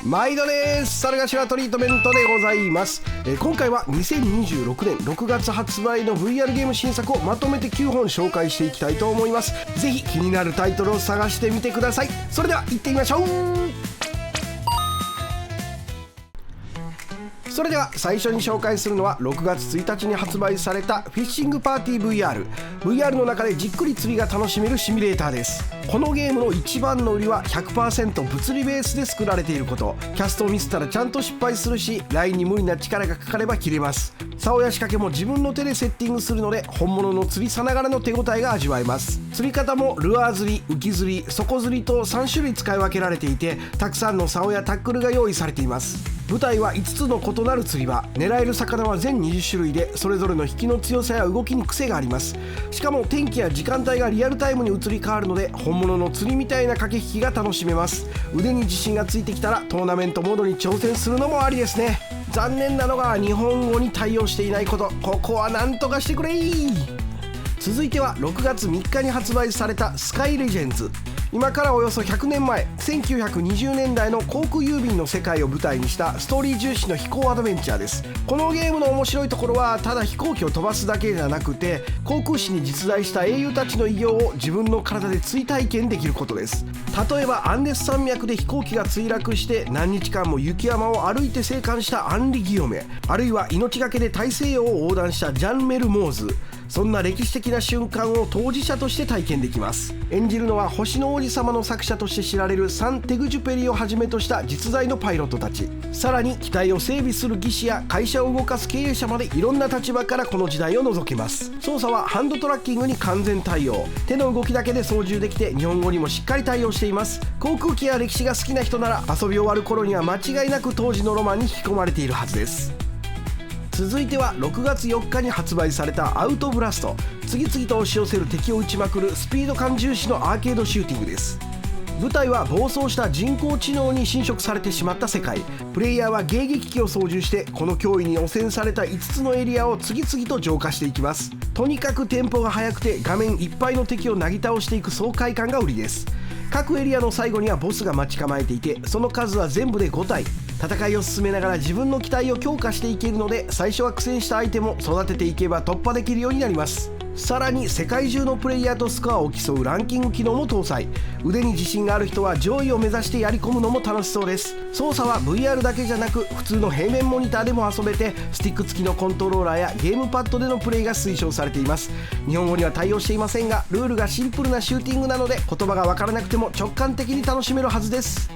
毎度です。猿頭トリートメントでございます。今回は2026年6月発売の VR ゲーム新作をまとめて9本紹介していきたいと思います。ぜひ気になるタイトルを探してみてください。それでは行ってみましょう。それでは最初に紹介するのは6月1日に発売されたフィッシングパーティー VR の中でじっくり釣りが楽しめるシミュレーターです。このゲームの一番の売りは 100% 物理ベースで作られていること。キャストをミスったらちゃんと失敗するし、ラインに無理な力がかかれば切れます。竿や仕掛けも自分の手でセッティングするので、本物の釣りさながらの手応えが味わえます。釣り方もルアー釣り、浮き釣り、底釣りと3種類使い分けられていて、たくさんの竿やタックルが用意されています。舞台は5つの異なる釣り場。狙える魚は全20種類で、それぞれの引きの強さや動きに癖があります。しかも天気や時間帯がリアルタイムに移り変わるので、本物の釣りみたいな駆け引きが楽しめます。腕に自信がついてきたらトーナメントモードに挑戦するのもありですね。残念なのが日本語に対応していないこと。ここはなんとかしてくれ。続いては6月3日に発売されたスカイレジェンズ。今からおよそ100年前、1920年代の航空郵便の世界を舞台にしたストーリー重視の飛行アドベンチャーです。このゲームの面白いところは、ただ飛行機を飛ばすだけじゃなくて、航空士に実在した英雄たちの偉業を自分の体で追体験できることです。例えばアンデス山脈で飛行機が墜落して何日間も雪山を歩いて生還したアンリ・ギヨメ、あるいは命がけで大西洋を横断したジャン・メルモーズ。そんな歴史的な瞬間を当事者として体験できます。演じるのは星の王子様の作者として知られるサン・テグジュペリをはじめとした実在のパイロットたち、さらに機体を整備する技師や会社を動かす経営者まで、いろんな立場からこの時代を覗けます。操作はハンドトラッキングに完全対応。手の動きだけで操縦できて、日本語にもしっかり対応しています。航空機や歴史が好きな人なら、遊び終わる頃には間違いなく当時のロマンに引き込まれているはずです。続いては6月4日に発売されたアウトブラスト。次々と押し寄せる敵を撃ちまくるスピード感重視のアーケードシューティングです。舞台は暴走した人工知能に侵食されてしまった世界。プレイヤーは迎撃機を操縦して、この脅威に汚染された5つのエリアを次々と浄化していきます。とにかくテンポが速くて、画面いっぱいの敵をなぎ倒していく爽快感が売りです。各エリアの最後にはボスが待ち構えていて、その数は全部で5体。戦いを進めながら自分の機体を強化していけるので、最初は苦戦した相手も育てていけば突破できるようになります。さらに世界中のプレイヤーとスコアを競うランキング機能も搭載。腕に自信がある人は上位を目指してやり込むのも楽しそうです。操作は VR だけじゃなく、普通の平面モニターでも遊べて、スティック付きのコントローラーやゲームパッドでのプレイが推奨されています。日本語には対応していませんが、ルールがシンプルなシューティングなので、言葉がわからなくても直感的に楽しめるはずです。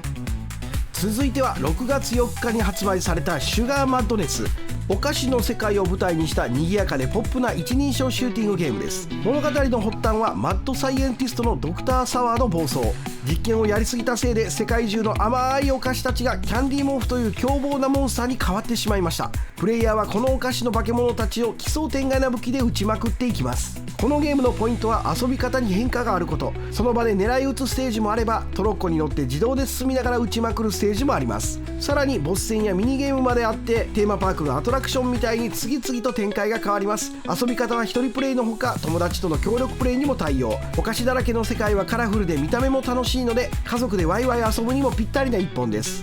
続いては6月4日に発売されたシュガーマッドネス。お菓子の世界を舞台にした賑やかでポップな一人称シューティングゲームです。物語の発端はマッドサイエンティストのドクター・サワーの暴走。実験をやりすぎたせいで、世界中の甘いお菓子たちがキャンディーモンフという凶暴なモンスターに変わってしまいました。プレイヤーはこのお菓子の化け物たちを奇想天外な武器で撃ちまくっていきます。このゲームのポイントは遊び方に変化があること。その場で狙い撃つステージもあれば、トロッコに乗って自動で進みながら撃ちまくるステージもあります。さらにボス戦やミニゲームまであって、テーマパークのアトラクションみたいに次々と展開が変わります。遊び方は一人プレイのほか、友達との協力プレイにも対応。お菓子だらけの世界はカラフルで見た目も楽しいので、家族でワイワイ遊ぶにもぴったりな一本です。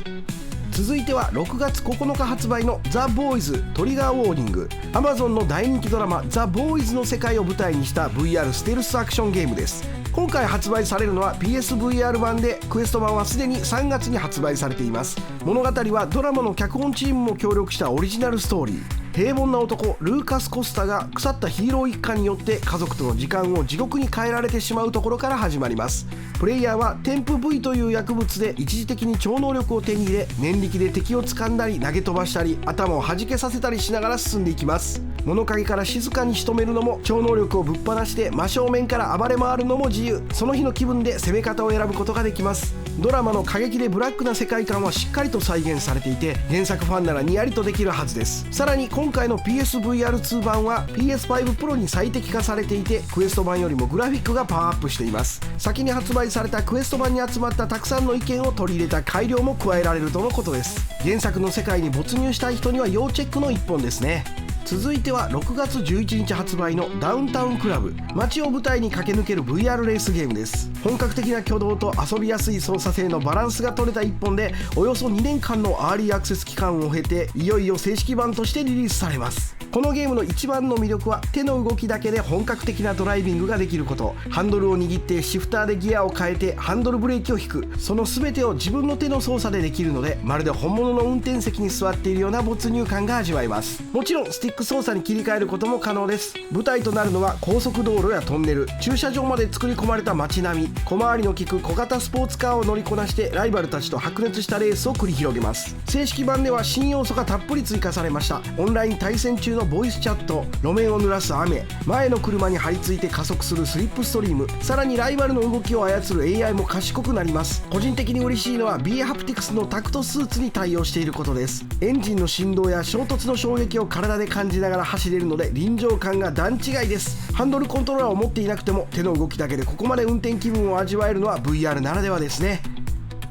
続いては6月9日発売のザ・ボーイズトリガーウォーニング。 Amazon の大人気ドラマザ・ボーイズの世界を舞台にした VR ステルスアクションゲームです。今回発売されるのは PSVR 版で、クエスト版はすでに3月に発売されています。物語はドラマの脚本チームも協力したオリジナルストーリー。平凡な男ルーカス・コスタが腐ったヒーロー一家によって家族との時間を地獄に変えられてしまうところから始まります。プレイヤーは添付 V という薬物で一時的に超能力を手に入れ、念力で敵を掴んだり投げ飛ばしたり、頭を弾けさせたりしながら進んでいきます。物陰から静かに仕留めるのも、超能力をぶっ放して真正面から暴れ回るのも自由。その日の気分で攻め方を選ぶことができます。ドラマの過激でブラックな世界観はしっかりと再現されていて、原作ファンならニヤリとできるはずです。さらに今回の PSVR2 版は PS5 Pro に最適化されていて、クエスト版よりもグラフィックがパワーアップしています。先に発売されたクエスト版に集まったたくさんの意見を取り入れた改良も加えられるとのことです。原作の世界に没入したい人には要チェックの一本ですね。続いては6月11日発売のダウンタウンクラブ。街を舞台に駆け抜ける VR レースゲームです。本格的な挙動と遊びやすい操作性のバランスが取れた一本で、およそ2年間のアーリーアクセス期間を経ていよいよ正式版としてリリースされます。このゲームの一番の魅力は手の動きだけで本格的なドライビングができること。ハンドルを握ってシフターでギアを変えてハンドルブレーキを引く、その全てを自分の手の操作でできるので、まるで本物の運転席に座っているような没入感が味わえます。もちろんスティック操作に切り替えることも可能です。舞台となるのは高速道路やトンネル、駐車場まで作り込まれた街並み。小回りの利く小型スポーツカーを乗りこなしてライバルたちと白熱したレースを繰り広げます。正式版では新要素がたっぷり追加されました。オンライン対戦中のボイスチャット、路面を濡らす雨、前の車に張り付いて加速するスリップストリーム、さらにライバルの動きを操る AI も賢くなります。個人的に嬉しいのは BA ハプティクスのタクトスーツに対応していることです。エンジンの振動や衝突の衝撃を体で感じながら走れるので臨場感が段違いです。ハンドルコントローラーを持っていなくても手の動きだけでここまで運転気分を味わえるのは VR ならではですね。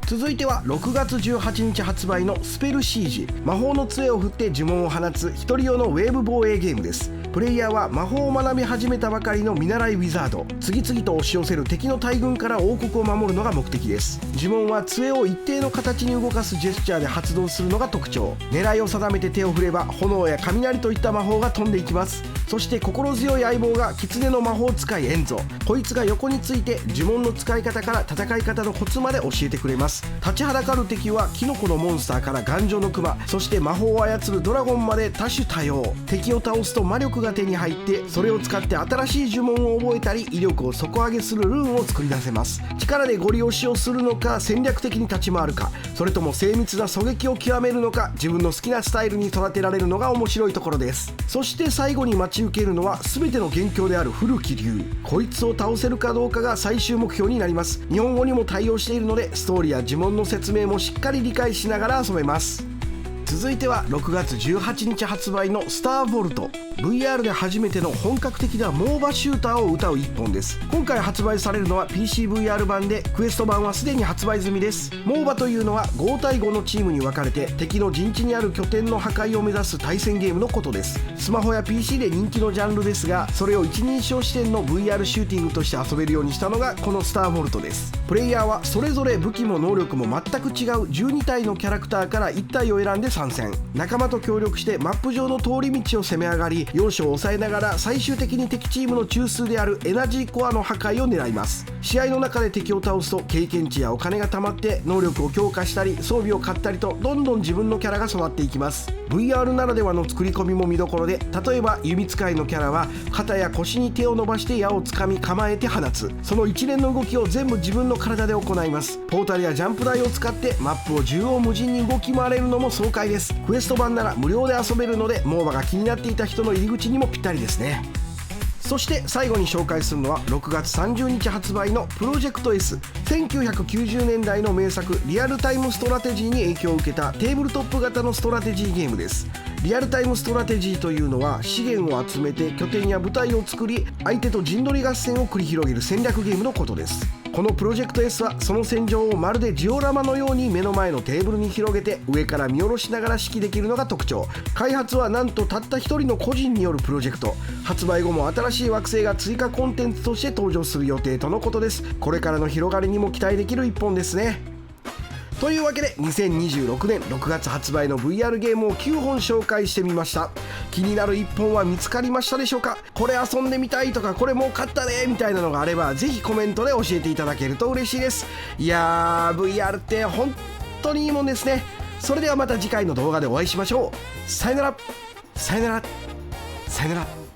続いては6月18日発売のスペルシージ。魔法の杖を振って呪文を放つ一人用のウェーブ防衛ゲームです。プレイヤーは魔法を学び始めたばかりの見習いウィザード。次々と押し寄せる敵の大軍から王国を守るのが目的です。呪文は杖を一定の形に動かすジェスチャーで発動するのが特徴。狙いを定めて手を振れば炎や雷といった魔法が飛んでいきます。そして心強い相棒が狐の魔法使いエンゾ。こいつが横について呪文の使い方から戦い方のコツまで教えてくれます。立ちはだかる敵はキノコのモンスターから頑丈のクマ、そして魔法を操るドラゴンまで多種多様。敵を倒すと魔力が手に入って、それを使って新しい呪文を覚えたり威力を底上げするルーンを作り出せます。力でゴリ押しをするのか、戦略的に立ち回るか、それとも精密な狙撃を極めるのか、自分の好きなスタイルに育てられるのが面白いところです。そして最後に待ち受けるのは全ての元凶である古き竜。こいつを倒せるかどうかが最終目標になります。日本語にも対応しているのでストーリーや呪文の説明もしっかり理解しながら遊べます。続いては6月18日発売のスターボルト。 VR で初めての本格的なモーバシューターを謳う一本です。今回発売されるのは PCVR 版で、クエスト版はすでに発売済みです。モーバというのは5対5のチームに分かれて敵の陣地にある拠点の破壊を目指す対戦ゲームのことです。スマホや PC で人気のジャンルですが、それを一人称視点の VR シューティングとして遊べるようにしたのがこのスターボルトです。プレイヤーはそれぞれ武器も能力も全く違う12体のキャラクターから1体を選んで参戦。仲間と協力してマップ上の通り道を攻め上がり、要所を抑えながら最終的に敵チームの中枢であるエナジーコアの破壊を狙います。試合の中で敵を倒すと経験値やお金が貯まって能力を強化したり装備を買ったりと、どんどん自分のキャラが育っていきます。 VR ならではの作り込みも見どころで、例えば弓使いのキャラは肩や腰に手を伸ばして矢をつかみ構えて放つ、その一連の動きを全部自分の体で行います。ポータルやジャンプ台を使ってマップを縦横無尽に動き回れるのも爽快です。クエスト版なら無料で遊べるので、モーバが気になっていた人の入り口にもぴったりですね。そして最後に紹介するのは6月30日発売のプロジェクト S。 1990年代の名作リアルタイムストラテジーに影響を受けたテーブルトップ型のストラテジーゲームです。リアルタイムストラテジーというのは資源を集めて拠点や部隊を作り、相手と陣取り合戦を繰り広げる戦略ゲームのことです。このプロジェクト S はその戦場をまるでジオラマのように目の前のテーブルに広げて上から見下ろしながら指揮できるのが特徴。開発はなんとたった一人の個人によるプロジェクト。発売後も新しい惑星が追加コンテンツとして登場する予定とのことです。これからの広がりにも期待できる一本ですね。というわけで2026年6月発売の VR ゲームを9本紹介してみました。気になる1本は見つかりましたでしょうか。これ遊んでみたいとかこれもう買ったねみたいなのがあればぜひコメントで教えていただけると嬉しいです。いやー VR って本当にいいもんですね。それではまた次回の動画でお会いしましょう。さよならさよならさよなら。